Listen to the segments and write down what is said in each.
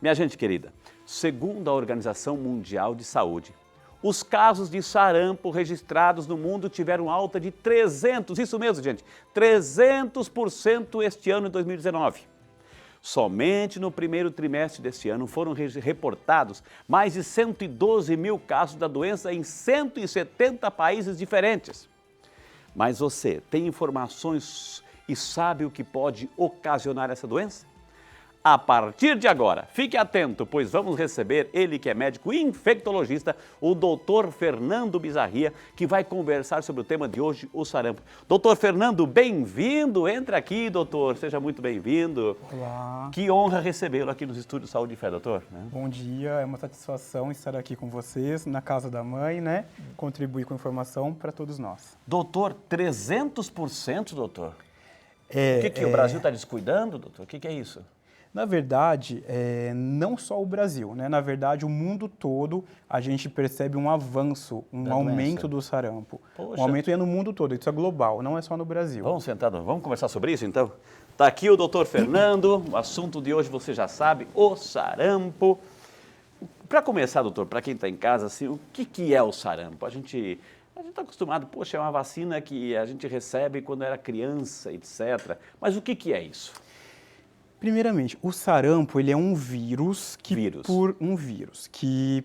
Minha gente querida, segundo a Organização Mundial de Saúde, os casos de sarampo registrados no mundo tiveram alta de 300%, isso mesmo, gente, 300% este ano, em 2019. Somente no primeiro trimestre deste ano foram reportados mais de 112 mil casos da doença em 170 países diferentes. Mas você tem informações e sabe o que pode ocasionar essa doença? A partir de agora, fique atento, pois vamos receber ele que é médico infectologista, o Dr. Fernando Bizarria, que vai conversar sobre o tema de hoje, o sarampo. Dr. Fernando, bem-vindo, entra aqui, doutor, seja muito bem-vindo. Olá. Que honra recebê-lo aqui nos estúdios Saúde e Fé, doutor. Bom dia, é uma satisfação estar aqui com vocês, na casa da mãe, né? Contribuir com informação para todos nós. Doutor, 300%, doutor? O que o Brasil está descuidando, doutor? O que é isso? Na verdade, não só o Brasil, né? Na verdade, o mundo todo, a gente percebe um avanço, um aumento do sarampo. Poxa. Um aumento no mundo todo, isso é global, não é só no Brasil. Vamos sentar, vamos conversar sobre isso então? Está aqui o doutor Fernando, o assunto de hoje você já sabe, o sarampo. Para começar, doutor, para quem está em casa, assim, o que é o sarampo? A gente está acostumado, poxa, é uma vacina que a gente recebe quando era criança, etc. Mas o que é isso? Primeiramente, o sarampo ele é um vírus que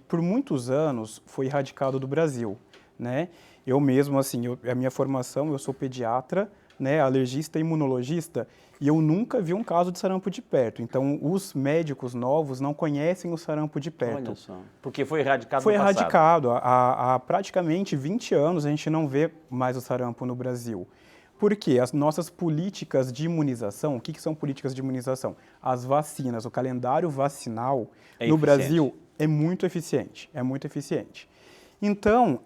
por muitos anos foi erradicado do Brasil, né? Eu mesmo, assim, a minha formação, eu sou pediatra, né, alergista e imunologista, e eu nunca vi um caso de sarampo de perto. Então, os médicos novos não conhecem o sarampo de perto. Olha só, porque foi erradicado Foi no passado. erradicado. Há praticamente 20 anos a gente não vê mais o sarampo no Brasil. Por quê? As nossas políticas de imunização, o que são políticas de imunização? As vacinas, o calendário vacinal no Brasil é muito eficiente, Então,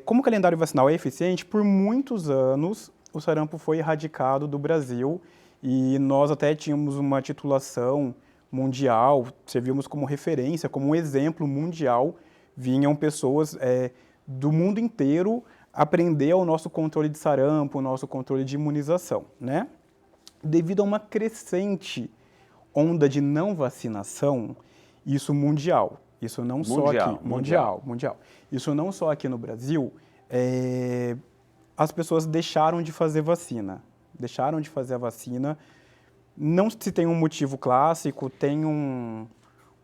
como o calendário vacinal é eficiente, por muitos anos o sarampo foi erradicado do Brasil e nós até tínhamos uma titulação mundial, servíamos como referência, como um exemplo mundial, vinham pessoas do mundo inteiro aprender o nosso controle de sarampo, o nosso controle de imunização, né? Devido a uma crescente onda de não vacinação, isso mundial, isso não só aqui, mundial. Isso não só aqui no Brasil, as pessoas deixaram de fazer vacina, não se tem um motivo clássico, tem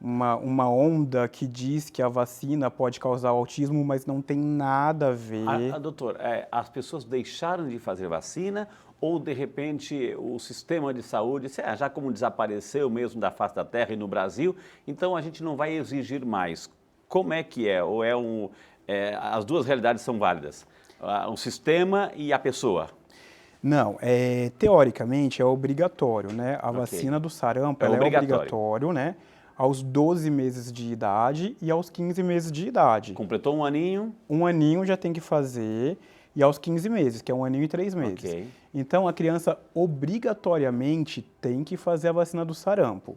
uma onda que diz que a vacina pode causar autismo, mas não tem nada a ver. Doutor, as pessoas deixaram de fazer vacina ou, de repente, o sistema de saúde, já como desapareceu mesmo da face da terra e no Brasil, então a gente não vai exigir mais. Como é que é? Ou as duas realidades são válidas? O sistema e a pessoa? Não, teoricamente é obrigatório, né? A vacina do sarampo é obrigatório, né? Aos 12 meses de idade e aos 15 meses de idade. Completou um aninho? Um aninho já tem que fazer, e aos 15 meses, que é 1 aninho e 3 meses. Okay. Então, a criança obrigatoriamente tem que fazer a vacina do sarampo.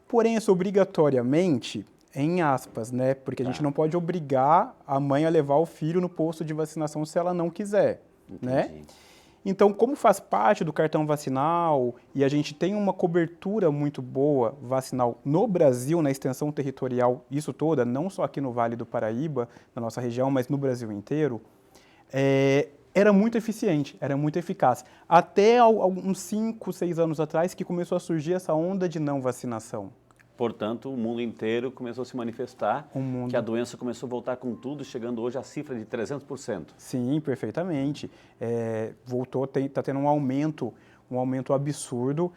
Porém, esse obrigatoriamente, em aspas, né? Porque a gente não pode obrigar a mãe a levar o filho no posto de vacinação se ela não quiser, né? Então, como faz parte do cartão vacinal e a gente tem uma cobertura muito boa vacinal no Brasil, na extensão territorial, isso toda, não só aqui no Vale do Paraíba, na nossa região, mas no Brasil inteiro, era muito eficiente, era muito eficaz. Até uns 5, 6 anos atrás que começou a surgir essa onda de não vacinação. Portanto, o mundo inteiro começou a se manifestar, que a doença começou a voltar com tudo, chegando hoje à cifra de 300%. Sim, perfeitamente. Está tendo um aumento absurdo,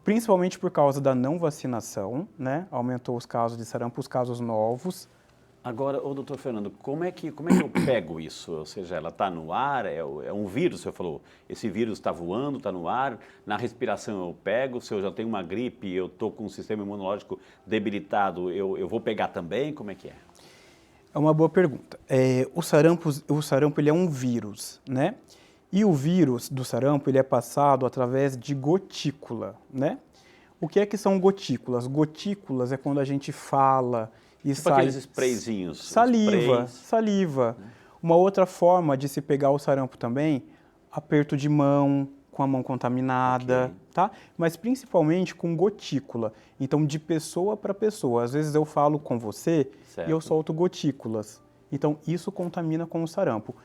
principalmente por causa da não vacinação, né? Aumentou os casos de sarampo, os casos novos. Agora, doutor Fernando, como é que eu pego isso? Ou seja, ela está no ar, é um vírus, você falou, esse vírus está voando, está no ar, na respiração eu pego, se eu já tenho uma gripe, eu estou com um sistema imunológico debilitado, eu vou pegar também, como é que é? É uma boa pergunta. O sarampo ele é um vírus, né? E o vírus do sarampo ele é passado através de gotícula, né? O que são gotículas? Gotículas é quando a gente fala e tipo aqueles sprayzinhos. Saliva. Uma outra forma de se pegar o sarampo também, aperto de mão, com a mão contaminada, tá? Mas principalmente com gotícula. Então, de pessoa para pessoa. Às vezes eu falo com você e eu solto gotículas. Então, isso contamina com o sarampo.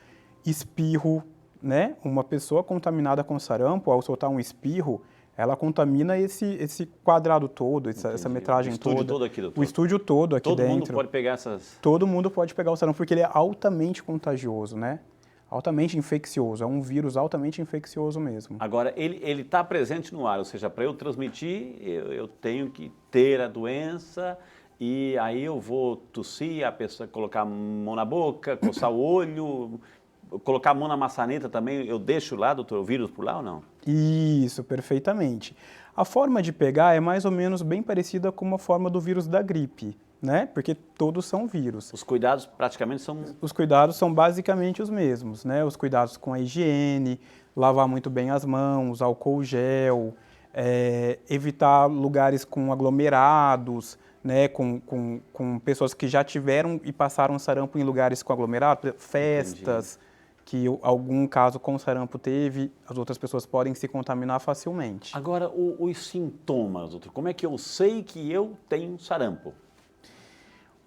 Espirro, né? Uma pessoa contaminada com sarampo, ao soltar um espirro, ela contamina esse quadrado todo, essa metragem toda. O estúdio todo aqui, doutor? O estúdio todo aqui dentro. Todo mundo pode pegar essas... Todo mundo pode pegar o sarampo, porque ele é altamente contagioso, né? Altamente infeccioso, é um vírus altamente infeccioso mesmo. Agora, ele está presente no ar, ou seja, para eu transmitir, eu tenho que ter a doença e aí eu vou tossir, a pessoa colocar a mão na boca, coçar o olho, colocar a mão na maçaneta também, eu deixo lá, doutor, o vírus por lá ou não? Isso, perfeitamente. A forma de pegar é mais ou menos bem parecida com a forma do vírus da gripe, né? Porque todos são vírus. Os cuidados praticamente são... Os cuidados são basicamente os mesmos, né? Os cuidados com a higiene, lavar muito bem as mãos, álcool gel, evitar lugares com aglomerados, né? Com pessoas que já tiveram e passaram sarampo em lugares com aglomerado, festas... Entendi. Que algum caso com sarampo teve, as outras pessoas podem se contaminar facilmente. Agora, os sintomas, doutor, como é que eu sei que eu tenho sarampo?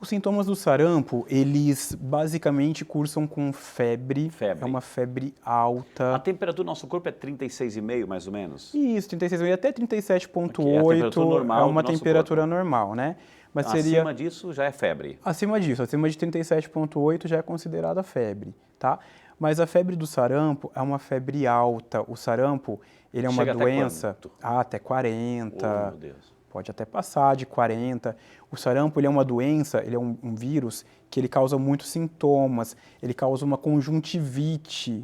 Os sintomas do sarampo, eles basicamente cursam com febre. É uma febre alta. A temperatura do nosso corpo é 36,5 mais ou menos? Isso, 36,5 até 37,8 é uma temperatura normal, né? Mas acima disso já é febre? Acima disso, acima de 37,8 já é considerada febre, tá? Mas a febre do sarampo é uma febre alta. O sarampo, ele é uma doença... Até 40. Oh, meu Deus. Pode até passar de 40. O sarampo, ele é uma doença, ele é um vírus que ele causa muitos sintomas. Ele causa uma conjuntivite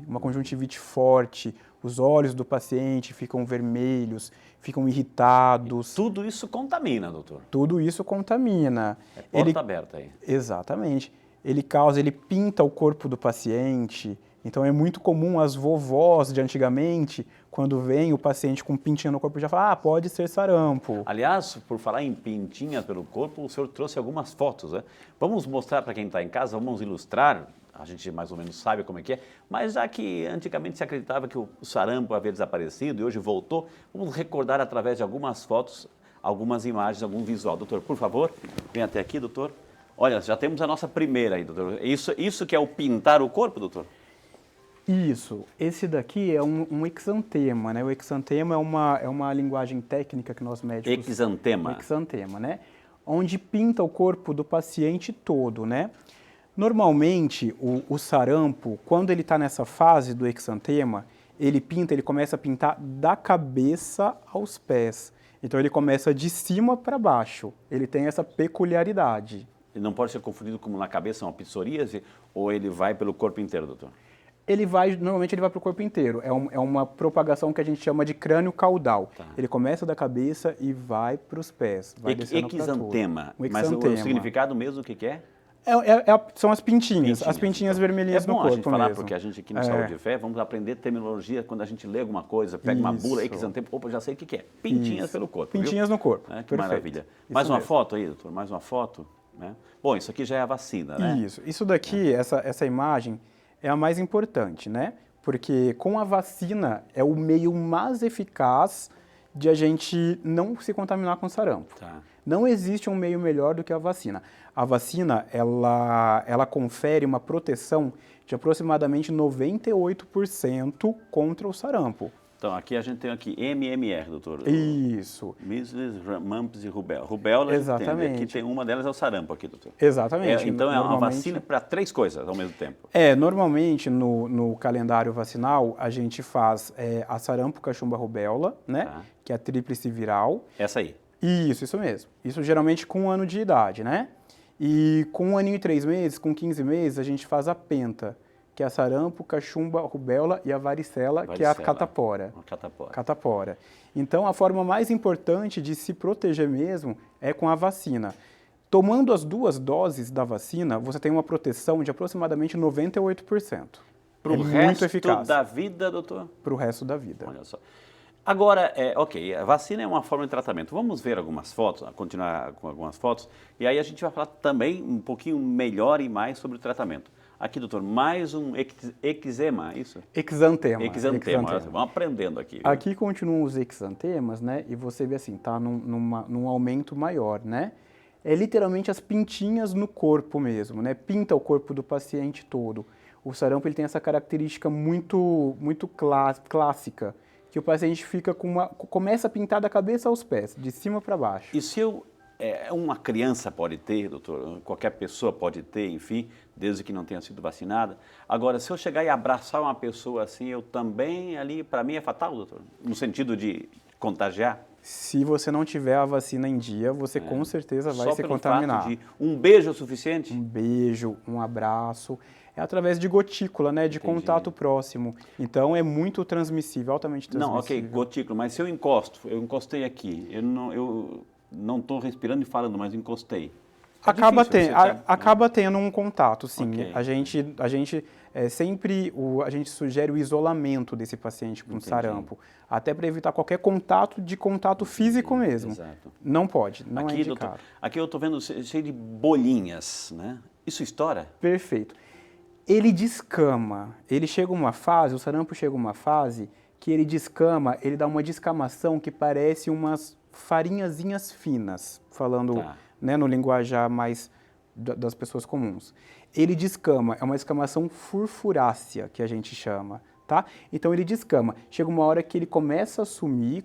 forte. Os olhos do paciente ficam vermelhos, ficam irritados. E tudo isso contamina, doutor? Tudo isso contamina. É porta aberta aí. Exatamente. Ele pinta o corpo do paciente. Então é muito comum as vovós de antigamente, quando vem o paciente com pintinha no corpo, já falam, pode ser sarampo. Aliás, por falar em pintinhas pelo corpo, o senhor trouxe algumas fotos, né? Vamos mostrar para quem está em casa, vamos ilustrar, a gente mais ou menos sabe como é que é, mas já que antigamente se acreditava que o sarampo havia desaparecido e hoje voltou, vamos recordar através de algumas fotos, algumas imagens, algum visual. Doutor, por favor, vem até aqui, doutor. Olha, já temos a nossa primeira aí, doutor. Isso que é o pintar o corpo, doutor? Isso. Esse daqui é um exantema, né? O exantema é uma linguagem técnica que nós médicos... Exantema. Exantema, né? Onde pinta o corpo do paciente todo, né? Normalmente, o sarampo, quando ele está nessa fase do exantema, ele começa a pintar da cabeça aos pés. Então, ele começa de cima para baixo. Ele tem essa peculiaridade. Ele não pode ser confundido como na cabeça uma psoríase ou ele vai pelo corpo inteiro, doutor? Normalmente ele vai para o corpo inteiro. É uma propagação que a gente chama de crânio caudal. Tá. Ele começa da cabeça e vai para os pés. Vai descendo para tudo. Exantema. Mas o significado mesmo, o que é? São as pintinhas então. Vermelhinhas no corpo. É bom a gente falar, mesmo. Porque a gente aqui no Saúde e Fé, vamos aprender terminologia quando a gente lê alguma coisa, pega uma bula, exantema, opa, já sei o que é. Pintinhas pelo corpo. Pintinhas no corpo. Que maravilha. Mais uma foto aí, doutor, mais uma foto. Né? Bom, isso aqui já é a vacina, né? Isso daqui, essa imagem é a mais importante, né? Porque com a vacina é o meio mais eficaz de a gente não se contaminar com sarampo. Tá. Não existe um meio melhor do que a vacina. A vacina, ela confere uma proteção de aproximadamente 98% contra o sarampo. Então, aqui a gente tem MMR, doutor. Isso. Measles, mumps e rubéola. Rubéola, exatamente. Aqui tem uma delas é o sarampo aqui, doutor. Exatamente. Então, é uma vacina para 3 coisas ao mesmo tempo. Normalmente no calendário vacinal a gente faz a sarampo, cachumba, rubéola, né? Tá. Que é a tríplice viral. Essa aí. Isso mesmo. Isso geralmente com 1 ano de idade, né? E com 1 aninho e 3 meses, com 15 meses, a gente faz a penta, que é a sarampo, cachumba, rubéola e a varicela, que é a catapora. Catapora. Então, a forma mais importante de se proteger mesmo é com a vacina. Tomando as 2 doses da vacina, você tem uma proteção de aproximadamente 98%. Para o resto da vida, doutor? Para o resto da vida. Olha só. Agora, a vacina é uma forma de tratamento. Vamos ver algumas fotos, continuar com algumas fotos, e aí a gente vai falar também um pouquinho melhor e mais sobre o tratamento. Aqui, doutor, mais um eczema, isso? Exantema. Exantema. Vamos aprendendo aqui. Viu? Aqui continuam os exantemas, né? E você vê assim, tá num aumento maior, né? É literalmente as pintinhas no corpo mesmo, né? Pinta o corpo do paciente todo. O sarampo ele tem essa característica muito clássica, que o paciente fica começa a pintar da cabeça aos pés, de cima para baixo. E se uma criança pode ter, doutor, qualquer pessoa pode ter, enfim, desde que não tenha sido vacinada. Agora, se eu chegar e abraçar uma pessoa assim, eu também ali, para mim é fatal, doutor? No sentido de contagiar? Se você não tiver a vacina em dia, você com certeza vai se contaminar. Só pelo fato de um beijo é o suficiente? Um beijo, um abraço, é através de gotícula, né, de contato próximo. Então é muito transmissível, altamente transmissível. Não, ok, gotícula, mas se eu encostei aqui, eu não estou respirando e falando, mas encostei. Acaba tendo um contato, sim. Okay. A gente sugere o isolamento desse paciente com sarampo, até para evitar qualquer contato físico mesmo. Exato. Não pode, não aqui, é indicado. Doutor, aqui eu estou vendo cheio de bolinhas, né? Isso estoura? Perfeito. Ele descama, o sarampo chega a uma fase que ele descama, ele dá uma descamação que parece umas farinhazinhas finas, falando né, no linguajar mais das pessoas comuns. Ele descama, é uma descamação furfurácea que a gente chama, tá? Então ele descama. Chega uma hora que ele começa a sumir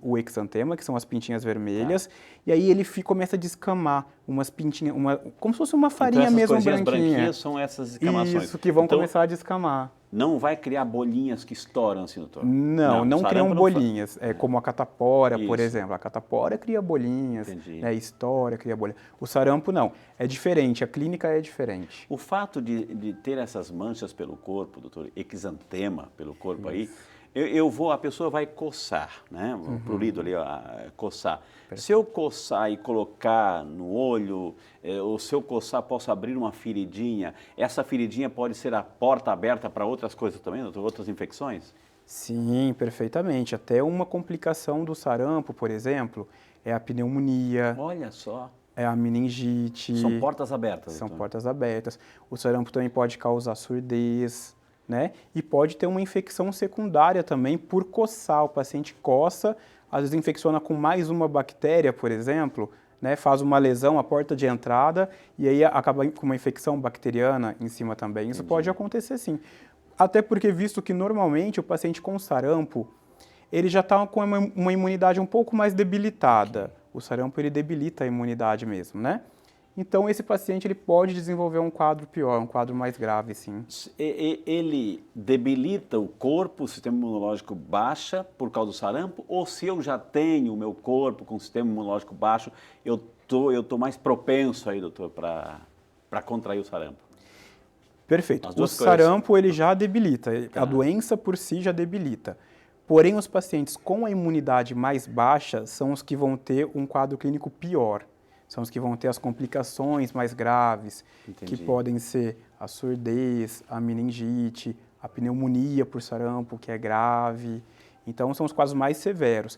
o exantema, que são as pintinhas vermelhas, e aí ele começa a descamar umas pintinhas, como se fosse uma farinha então, mesmo branquinha. Branquinhas são essas descamações. Isso, que vão começar a descamar. Não vai criar bolinhas que estouram, assim, doutor? Não criam bolinhas. É como a catapora, por exemplo. A catapora cria bolinhas, né, estoura, cria bolinhas. O sarampo não. É diferente, a clínica é diferente. O fato de ter essas manchas pelo corpo, doutor, exantema pelo corpo aí, a pessoa vai coçar, né? O prurido ali, coçar. Se eu coçar e colocar no olho, ou se eu coçar, posso abrir uma feridinha. Essa feridinha pode ser a porta aberta para outras coisas também, doutor? Outras infecções? Sim, perfeitamente. Até uma complicação do sarampo, por exemplo, é a pneumonia. Olha só. É a meningite. São portas abertas, São doutor. portas abertas. O sarampo também pode causar surdez, né? E pode ter uma infecção secundária também por coçar. O paciente coça, às vezes infecciona com mais uma bactéria, por exemplo, né? Faz uma lesão à porta de entrada e aí acaba com uma infecção bacteriana em cima também. Isso pode acontecer sim. Até porque, visto que normalmente o paciente com sarampo, ele já está com uma imunidade um pouco mais debilitada. O sarampo, ele debilita a imunidade mesmo, né? Então, esse paciente ele pode desenvolver um quadro pior, um quadro mais grave, sim. Ele debilita o corpo, o sistema imunológico baixa por causa do sarampo? Ou se eu já tenho o meu corpo com o sistema imunológico baixo, eu tô mais propenso aí, doutor, para contrair o sarampo? Perfeito. O sarampo, ele já debilita. A doença por si já debilita. Porém, os pacientes com a imunidade mais baixa são os que vão ter um quadro clínico pior. São os que vão ter as complicações mais graves, que podem ser a surdez, a meningite, a pneumonia por sarampo, que é grave. Então, são os quadros mais severos.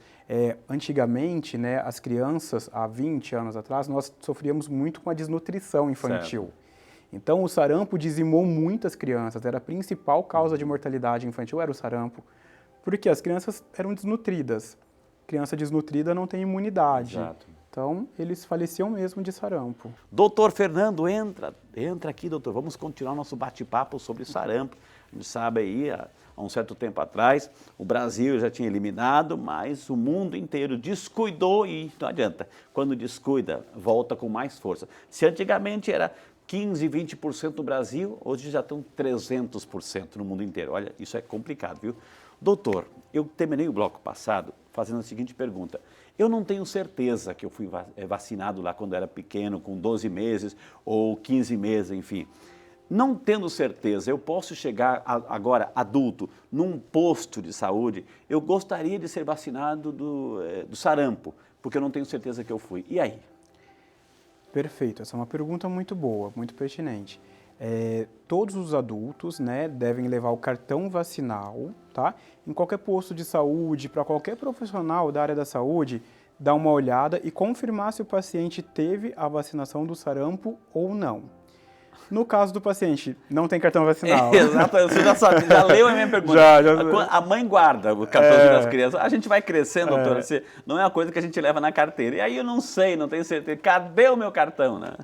Antigamente, né, as crianças, há 20 anos atrás, nós sofríamos muito com a desnutrição infantil. Certo. Então, o sarampo dizimou muitas crianças. Era a principal causa de mortalidade infantil, era o sarampo. Porque as crianças eram desnutridas. Criança desnutrida não tem imunidade. Exato. Então, eles faleciam mesmo de sarampo. Doutor Fernando, entra aqui, doutor. Vamos continuar nosso bate-papo sobre sarampo. A gente sabe aí, há um certo tempo atrás, o Brasil já tinha eliminado, mas o mundo inteiro descuidou e não adianta. Quando descuida, volta com mais força. Se antigamente era 15%, 20% no Brasil, hoje já estão 300% no mundo inteiro. Olha, isso é complicado, viu? Doutor, eu terminei o bloco passado fazendo a seguinte pergunta. Eu não tenho certeza que eu fui vacinado lá quando era pequeno, com 12 meses ou 15 meses, enfim. Não tendo certeza, eu posso chegar agora, adulto, num posto de saúde, eu gostaria de ser vacinado do sarampo, porque eu não tenho certeza que eu fui. E aí? Perfeito, essa é uma pergunta muito boa, muito pertinente. Todos os adultos, né, devem levar o cartão vacinal, tá? Em qualquer posto de saúde, para qualquer profissional da área da saúde, dar uma olhada e confirmar se o paciente teve a vacinação do sarampo ou não. No caso do paciente, não tem cartão vacinal. Exato, você já leu a minha pergunta. A mãe guarda o cartãozinho das crianças. A gente vai crescendo, doutora, não é uma coisa que a gente leva na carteira. E aí eu não sei, não tenho certeza. Cadê o meu cartão, né?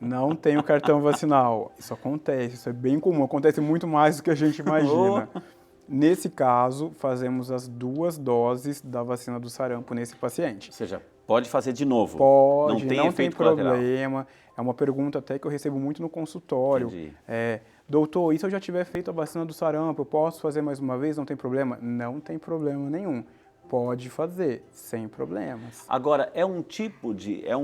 Não tem o cartão vacinal. Isso acontece, isso é bem comum, acontece muito mais do que a gente imagina. Nesse caso, fazemos as 2 doses da vacina do sarampo nesse paciente. Ou seja, pode fazer de novo? Pode, não tem problema. É uma pergunta até que eu recebo muito no consultório. Doutor, e se eu já tiver feito a vacina do sarampo, eu posso fazer mais uma vez? Não tem problema? Não tem problema nenhum. Pode fazer, sem problemas. Agora, é um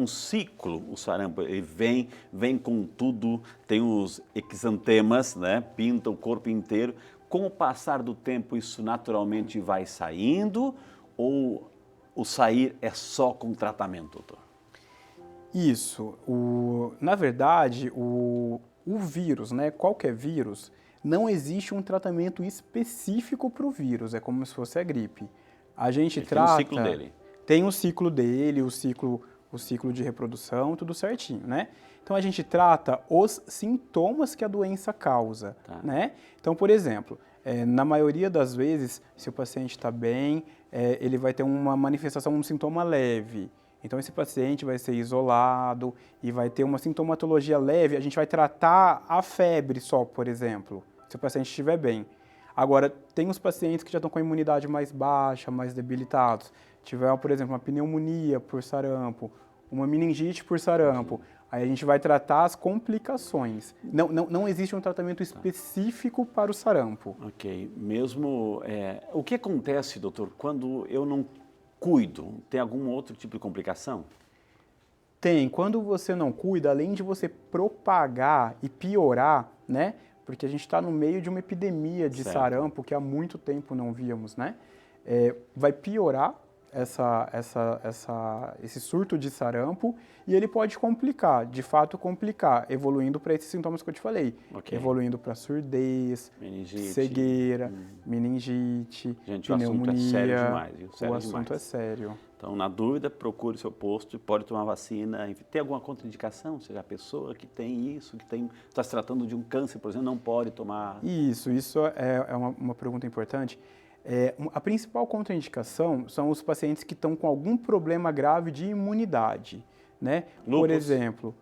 ciclo, o sarampo, ele vem com tudo, tem os exantemas, né? Pinta o corpo inteiro. Com o passar do tempo, isso naturalmente vai saindo ou o sair é só com tratamento, doutor? Isso. Na verdade, o vírus, né? Qualquer vírus, não existe um tratamento específico para o vírus, é como se fosse a gripe. A gente trata... Tem o ciclo dele. Tem o ciclo dele, o ciclo de reprodução, tudo certinho, né? Então a gente trata os sintomas que a doença causa, né? Então, por exemplo, na maioria das vezes, se o paciente está bem, ele vai ter uma manifestação, um sintoma leve. Então esse paciente vai ser isolado e vai ter uma sintomatologia leve, a gente vai tratar a febre só, por exemplo, se o paciente estiver bem. Agora, tem os pacientes que já estão com a imunidade mais baixa, mais debilitados. Tiver, por exemplo, uma pneumonia por sarampo, uma meningite por sarampo. Aí a gente vai tratar as complicações. Não existe um tratamento específico para o sarampo. Ok. Mesmo... o que acontece, doutor, quando eu não cuido? Tem algum outro tipo de complicação? Tem. Quando você não cuida, além de você propagar e piorar, né? Porque a gente está no meio de uma epidemia de sarampo que há muito tempo não víamos, né? Vai piorar esse surto de sarampo e ele pode complicar, de fato complicar, evoluindo para esses sintomas que eu te falei. Evoluindo para surdez, cegueira, meningite, gente, pneumonia. O assunto é sério demais. O assunto é sério. Então, na dúvida, procure seu posto, pode tomar vacina. Tem alguma contraindicação? Ou seja, a pessoa que tem isso, está se tratando de um câncer, por exemplo, não pode tomar... Isso é uma pergunta importante. A principal contraindicação são os pacientes que estão com algum problema grave de imunidade, né? Lúpus? Por exemplo,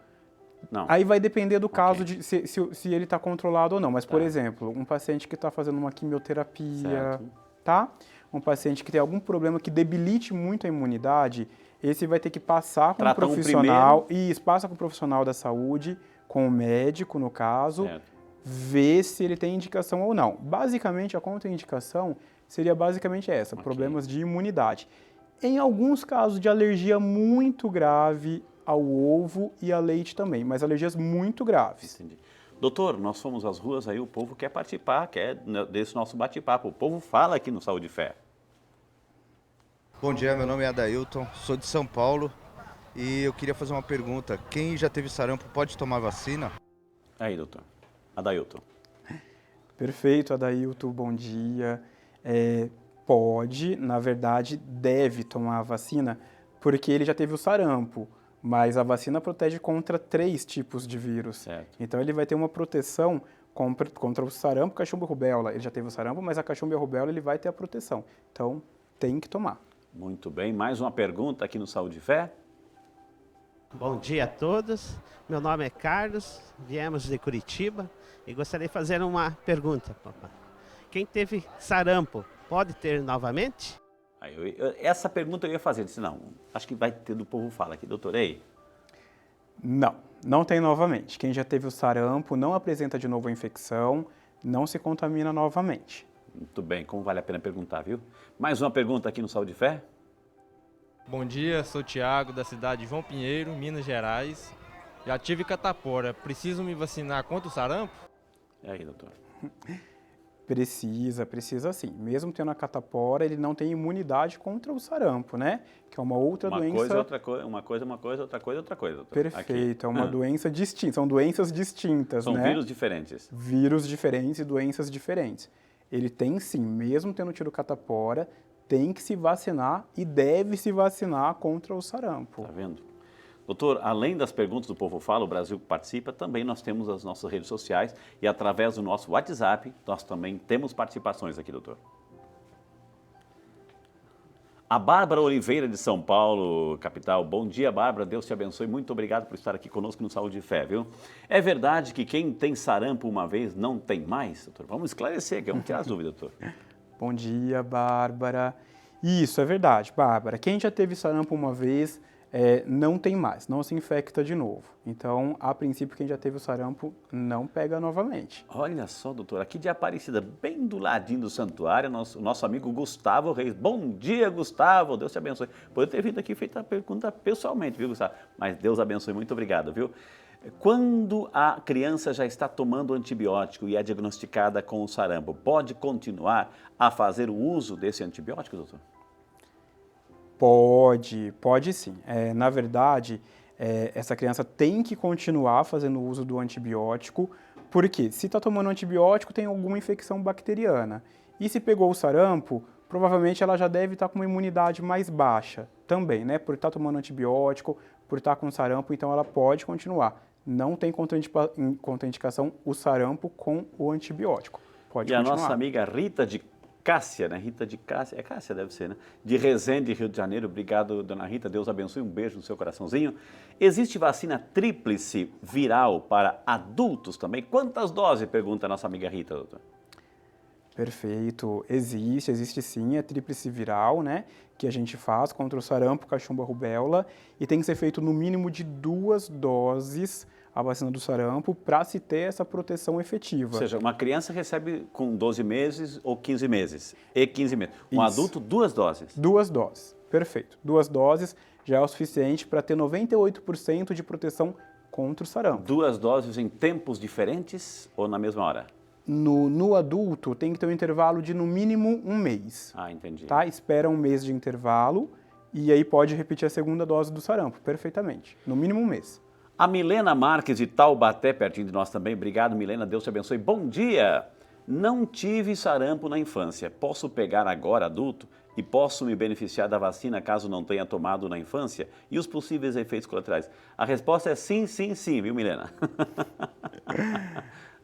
não. Aí vai depender do caso de se ele está controlado ou não. Mas, por exemplo, um paciente que está fazendo uma quimioterapia, tá? Um paciente que tem algum problema que debilite muito a imunidade, esse vai ter que passar com um profissional, passa com o profissional da saúde, com o médico, no caso, ver se ele tem indicação ou não. Basicamente, a contraindicação seria basicamente essa, problemas de imunidade. Em alguns casos de alergia muito grave ao ovo e a leite também, mas alergias muito graves. Entendi. Doutor, nós fomos às ruas, aí o povo quer participar, quer desse nosso bate-papo. O povo fala aqui no Saúde e Fé. Bom dia, meu nome é Adailton, sou de São Paulo e eu queria fazer uma pergunta. Quem já teve sarampo pode tomar vacina? Aí, doutor. Adailton. Perfeito, Adailton, bom dia. Pode, na verdade, deve tomar a vacina, porque ele já teve o sarampo, mas a vacina protege contra 3 tipos de vírus. Então ele vai ter uma proteção contra o sarampo, cachumba e rubéola. Ele já teve o sarampo, mas a cachumba e a rubéola ele vai ter a proteção. Então tem que tomar. Muito bem, mais uma pergunta aqui no Saúde e Fé. Bom dia a todos, meu nome é Carlos, viemos de Curitiba e gostaria de fazer uma pergunta, papai. Quem teve sarampo pode ter novamente? Essa pergunta eu ia fazer, disse não, acho que vai ter do povo fala aqui, doutor, Não tem novamente. Quem já teve o sarampo não apresenta de novo a infecção, não se contamina novamente. Muito bem, como vale a pena perguntar, viu? Mais uma pergunta aqui no Saúde e Fé. Bom dia, sou Tiago, da cidade de João Pinheiro, Minas Gerais. Já tive catapora, preciso me vacinar contra o sarampo? E aí, doutor? Precisa sim. Mesmo tendo a catapora, ele não tem imunidade contra o sarampo, né? Que é uma outra doença... Uma coisa, outra coisa, doutor. Perfeito, é uma doença distinta, são doenças distintas, né? São vírus diferentes. Vírus diferentes e doenças diferentes. Ele tem sim, mesmo tendo tido catapora, tem que se vacinar e deve se vacinar contra o sarampo. Tá vendo? Doutor, além das perguntas do Povo Fala, o Brasil participa, também nós temos as nossas redes sociais e através do nosso WhatsApp, nós também temos participações aqui, doutor. A Bárbara Oliveira de São Paulo, capital. Bom dia, Bárbara. Deus te abençoe. Muito obrigado por estar aqui conosco no Saúde e Fé, viu? É verdade que quem tem sarampo uma vez não tem mais, doutor? Vamos esclarecer aqui, vamos tirar as dúvidas, doutor. Bom dia, Bárbara. Isso, é verdade, Bárbara. Quem já teve sarampo uma vez não tem mais, não se infecta de novo. Então, a princípio, quem já teve o sarampo não pega novamente. Olha só, doutor, aqui de Aparecida, bem do ladinho do santuário, o nosso amigo Gustavo Reis. Bom dia, Gustavo, Deus te abençoe. Poderia ter vindo aqui e feito a pergunta pessoalmente, viu, Gustavo? Mas Deus abençoe, muito obrigado, viu? Quando a criança já está tomando antibiótico e é diagnosticada com o sarampo, pode continuar a fazer o uso desse antibiótico, doutor? Pode sim. Na verdade, essa criança tem que continuar fazendo uso do antibiótico, porque se está tomando antibiótico, tem alguma infecção bacteriana. E se pegou o sarampo, provavelmente ela já deve estar com uma imunidade mais baixa também, né? Por estar tomando antibiótico, por estar com sarampo, então ela pode continuar. Não tem contraindicação o sarampo com o antibiótico. Pode continuar. E a nossa amiga Rita de Cássia, né? Rita de Cássia, Cássia deve ser, né? De Resende, Rio de Janeiro. Obrigado, dona Rita. Deus abençoe. Um beijo no seu coraçãozinho. Existe vacina tríplice viral para adultos também? Quantas doses? Pergunta a nossa amiga Rita, doutor. Perfeito. Existe sim, a tríplice viral, né? Que a gente faz contra o sarampo, cachumba, rubéola. E tem que ser feito no mínimo de 2 doses a vacina do sarampo para se ter essa proteção efetiva. Ou seja, uma criança recebe com 12 meses ou 15 meses. E 15 meses. Um Isso. adulto, 2 doses. 2 doses. Perfeito. 2 doses já é o suficiente para ter 98% de proteção contra o sarampo. 2 doses em tempos diferentes ou na mesma hora? No adulto, tem que ter um intervalo de no mínimo 1 mês. Ah, entendi. Tá? Espera 1 mês de intervalo e aí pode repetir a segunda dose do sarampo, perfeitamente. No mínimo 1 mês. A Milena Marques de Taubaté, pertinho de nós também. Obrigado, Milena. Deus te abençoe. Bom dia! Não tive sarampo na infância. Posso pegar agora adulto e posso me beneficiar da vacina caso não tenha tomado na infância? E os possíveis efeitos colaterais? A resposta é sim, sim, sim, viu, Milena?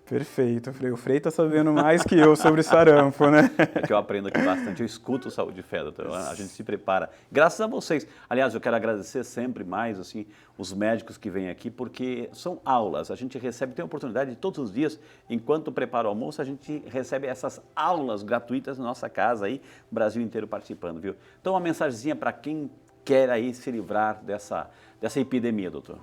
Perfeito, Frei. O Frei está sabendo mais que eu sobre sarampo, né? É que eu aprendo aqui bastante, eu escuto o Saúde e Fé, doutor. A gente se prepara. Graças a vocês. Aliás, eu quero agradecer sempre mais assim, os médicos que vêm aqui, porque são aulas. A gente recebe, tem a oportunidade de todos os dias, enquanto prepara o almoço, a gente recebe essas aulas gratuitas na nossa casa aí, o Brasil inteiro participando, viu? Então, uma mensagenzinha para quem quer aí se livrar dessa epidemia, doutor.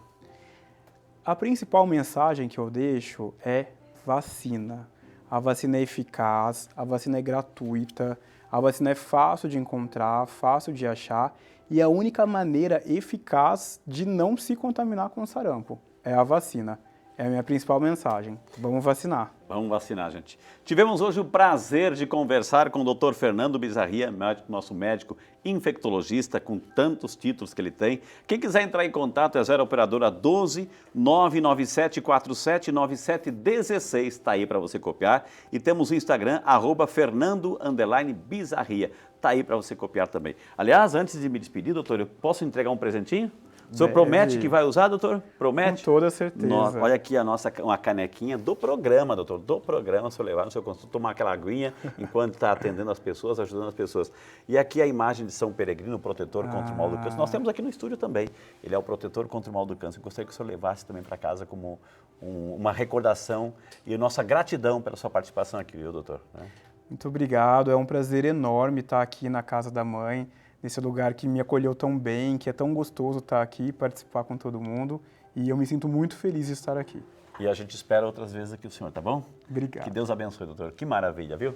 A principal mensagem que eu deixo é vacina. A vacina é eficaz, a vacina é gratuita, a vacina é fácil de encontrar, fácil de achar e a única maneira eficaz de não se contaminar com o sarampo é a vacina. É a minha principal mensagem. Vamos vacinar. Vamos vacinar, gente. Tivemos hoje o prazer de conversar com o Dr. Fernando Bizarria, nosso médico infectologista, com tantos títulos que ele tem. Quem quiser entrar em contato é 0 operadora 12 99747 9716. Está aí para você copiar. E temos o Instagram, @Fernando_Bizarria. Está aí para você copiar também. Aliás, antes de me despedir, doutor, eu posso entregar um presentinho? O senhor promete que vai usar, doutor? Promete? Com toda certeza. Olha aqui uma canequinha do programa, doutor. Do programa, se eu levar no seu consultório, tomar aquela aguinha enquanto está atendendo as pessoas, ajudando as pessoas. E aqui a imagem de São Peregrino, protetor contra o mal do câncer. Nós temos aqui no estúdio também. Ele é o protetor contra o mal do câncer. Eu gostaria que o senhor levasse também para casa como uma recordação e nossa gratidão pela sua participação aqui, viu, doutor? Muito obrigado. É um prazer enorme estar aqui na casa da mãe, nesse lugar que me acolheu tão bem, que é tão gostoso estar aqui e participar com todo mundo. E eu me sinto muito feliz de estar aqui. E a gente espera outras vezes aqui o senhor, tá bom? Obrigado. Que Deus abençoe, doutor. Que maravilha, viu?